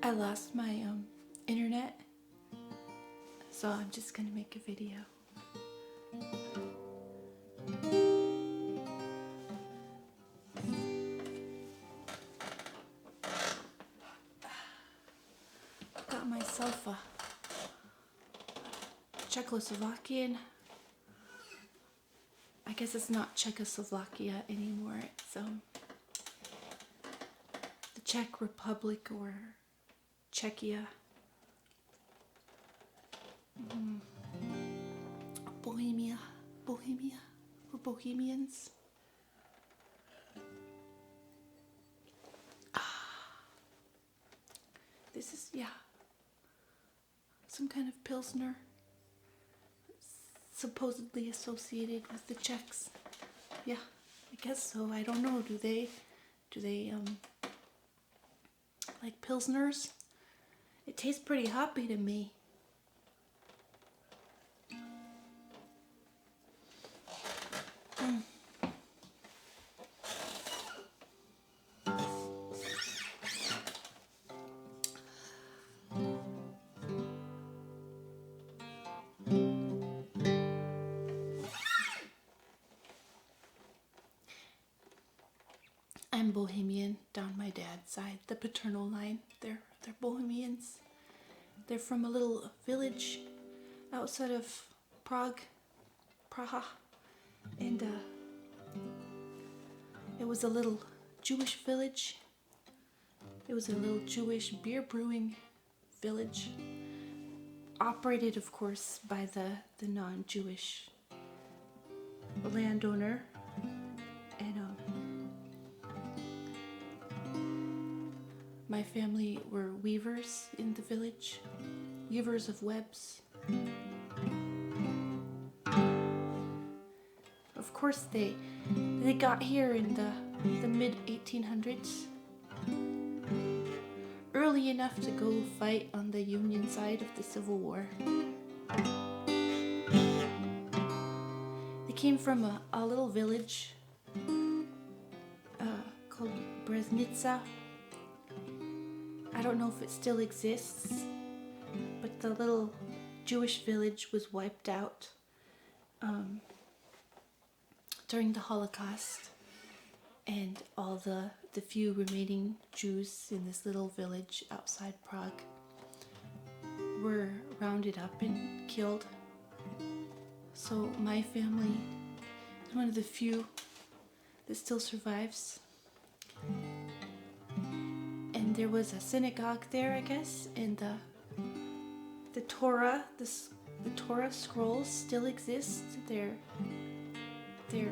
I lost my internet, so I'm just gonna make a video. Got myself a Czechoslovakian. I guess it's not Czechoslovakia anymore. It's the Czech Republic or Czechia. Bohemia, or Bohemians. This is, some kind of Pilsner, supposedly associated with the Czechs. Yeah, I guess so. I don't know. Do they like Pilsners? It tastes pretty hoppy to me. I'm Bohemian down my dad's side, the paternal line. They're Bohemians. They're from a little village outside of Prague, and it was a little Jewish village. It was a little Jewish beer brewing village, operated, of course, by the non-Jewish landowner. And my family were weavers in the village, weavers of webs. Of course, they got here in the mid 1800s, early enough to go fight on the Union side of the Civil War. They came from a little village called Breznica. I don't know if it still exists, but the little Jewish village was wiped out during the Holocaust, and all the few remaining Jews in this little village outside Prague were rounded up and killed. So my family is one of the few that still survives. And there was a synagogue there, I guess, and the Torah, the Torah scrolls still exist. They're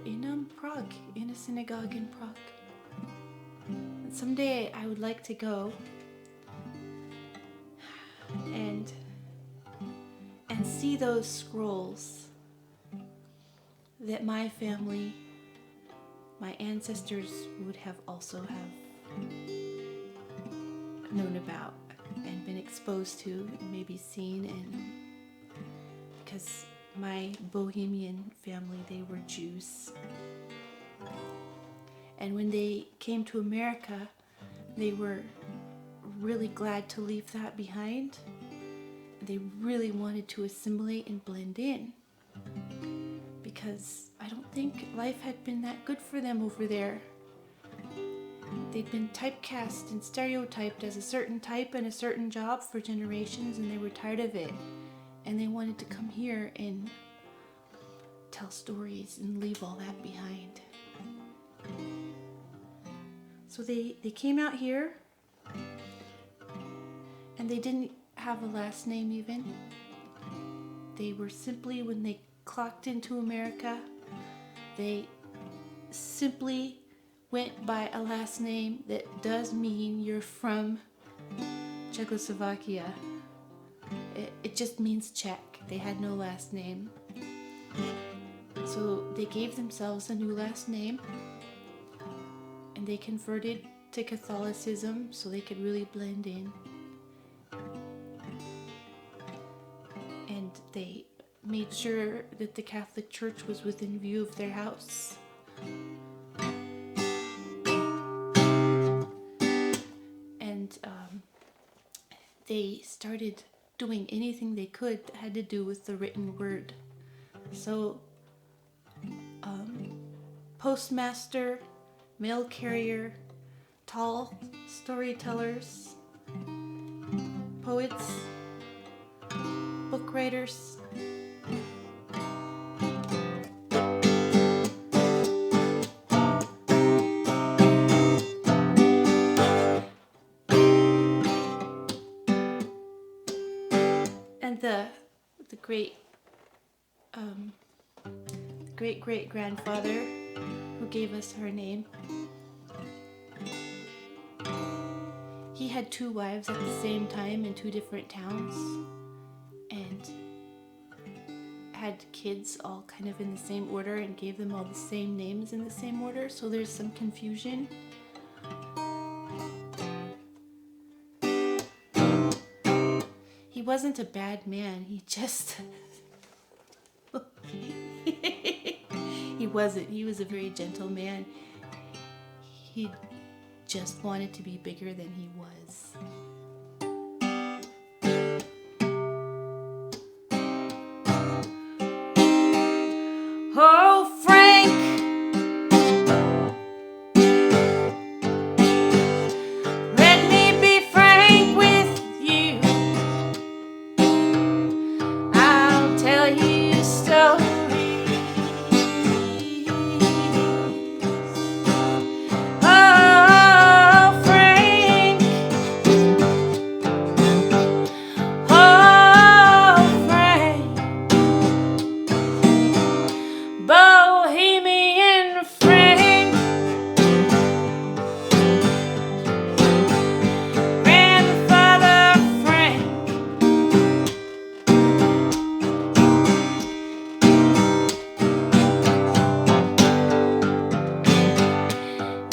in Prague, in a synagogue in Prague. And someday I would like to go and see those scrolls that my family, my ancestors would have known about and been exposed to and maybe seen, and because my Bohemian family, they were Jews, and when they came to America, they were really glad to leave that behind. They really wanted to assimilate and blend in, because I don't think life had been that good for them over there. They'd been typecast and stereotyped as a certain type and a certain job for generations, and they were tired of it. And they wanted to come here and tell stories and leave all that behind. So they came out here, and they didn't have a last name even. They were simply, when they clocked into America, they simply went by a last name that does mean you're from Czechoslovakia. It just means Czech. They had no last name. So they gave themselves a new last name, and they converted to Catholicism so they could really blend in. And they made sure that the Catholic Church was within view of their house. And they started doing anything they could that had to do with the written word. So, postmaster, mail carrier, tall storytellers, poets, book writers. And the great grandfather who gave us her name, he had 2 wives at the same time in 2 different towns, and had kids all kind of in the same order and gave them all the same names in the same order, so there's some confusion. He wasn't a bad man, he just he was a very gentle man. He just wanted to be bigger than he was. Oh, Frank, let me be frank with you. I'll tell you stories. Oh, Frank. Oh, Frank. Bohemian Frank. Grandfather Frank.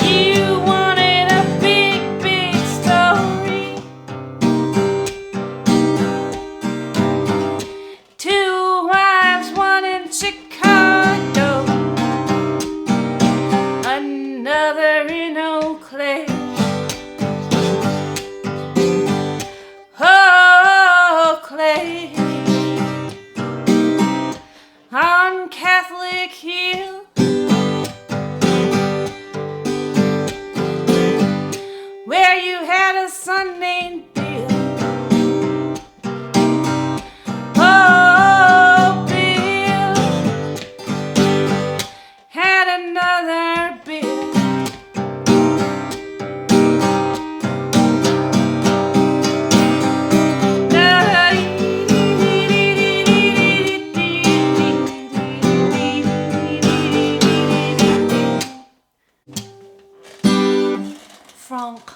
You wanted a big, big story. 2 wives, 1 in Chicago, another in Eau Claire. Eau Claire, on Catholic Hill, where you had a son named Bill. Oh, Bill had another Bill. Frank.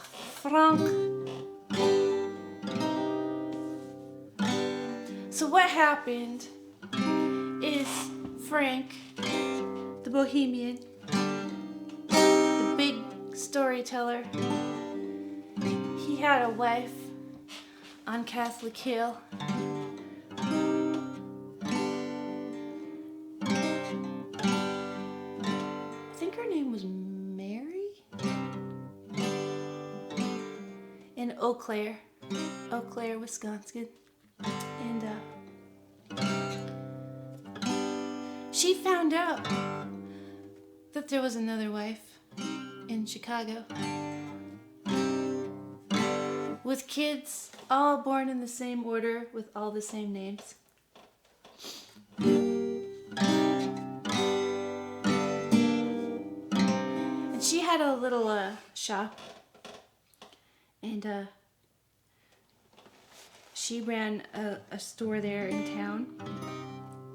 So what happened is Frank the Bohemian, the big storyteller, he had a wife on Catholic Hill. I think her name was Mary? In Eau Claire, Wisconsin. And she found out that there was another wife in Chicago with kids all born in the same order with all the same names. And she had a little shop, and she ran a store there in town,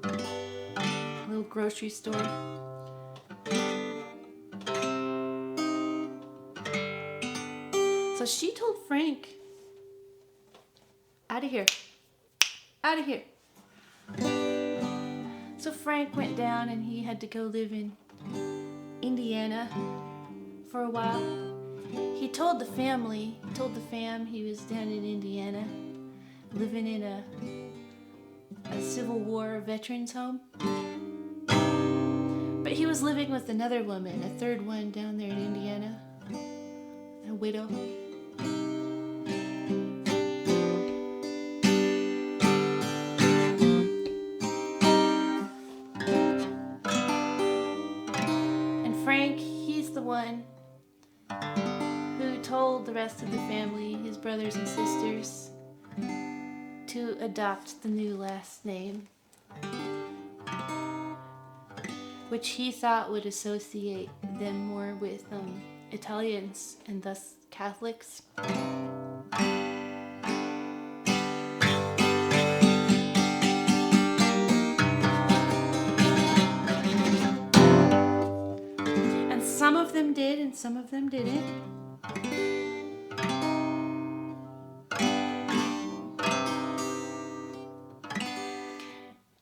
a little grocery store. So she told Frank, out of here, out of here. So Frank went down and he had to go live in Indiana for a while. He told the fam he was down in Indiana, living in a Civil War veterans home. But he was living with another woman, a third one down there in Indiana, a widow. rest of the family, his brothers and sisters, to adopt the new last name, which he thought would associate them more with Italians and thus Catholics. And some of them did and some of them didn't.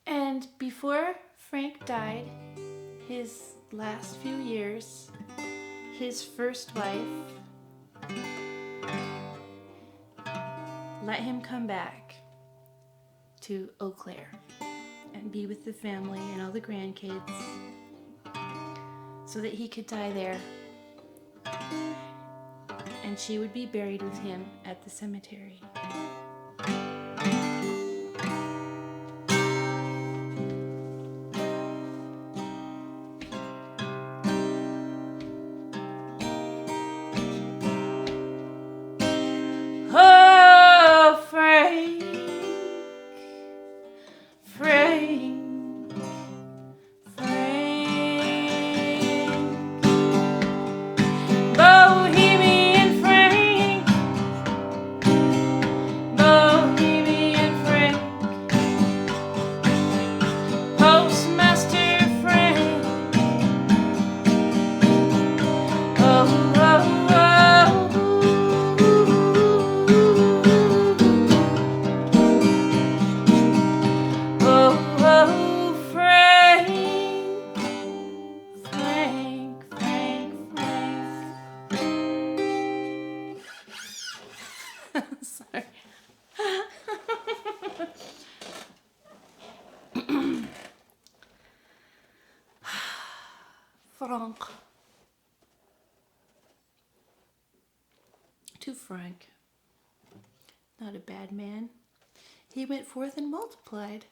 And before Frank died, his last few years, his first wife let him come back to Eau Claire and be with the family and all the grandkids so that he could die there. And she would be buried with him at the cemetery. Oh, Frank, Frank, Frank, Bohemian Frank, Bohemian Frank, Postmaster Frank, oh, oh, oh. Sorry. Frank. To Frank. Not a bad man. He went forth and multiplied.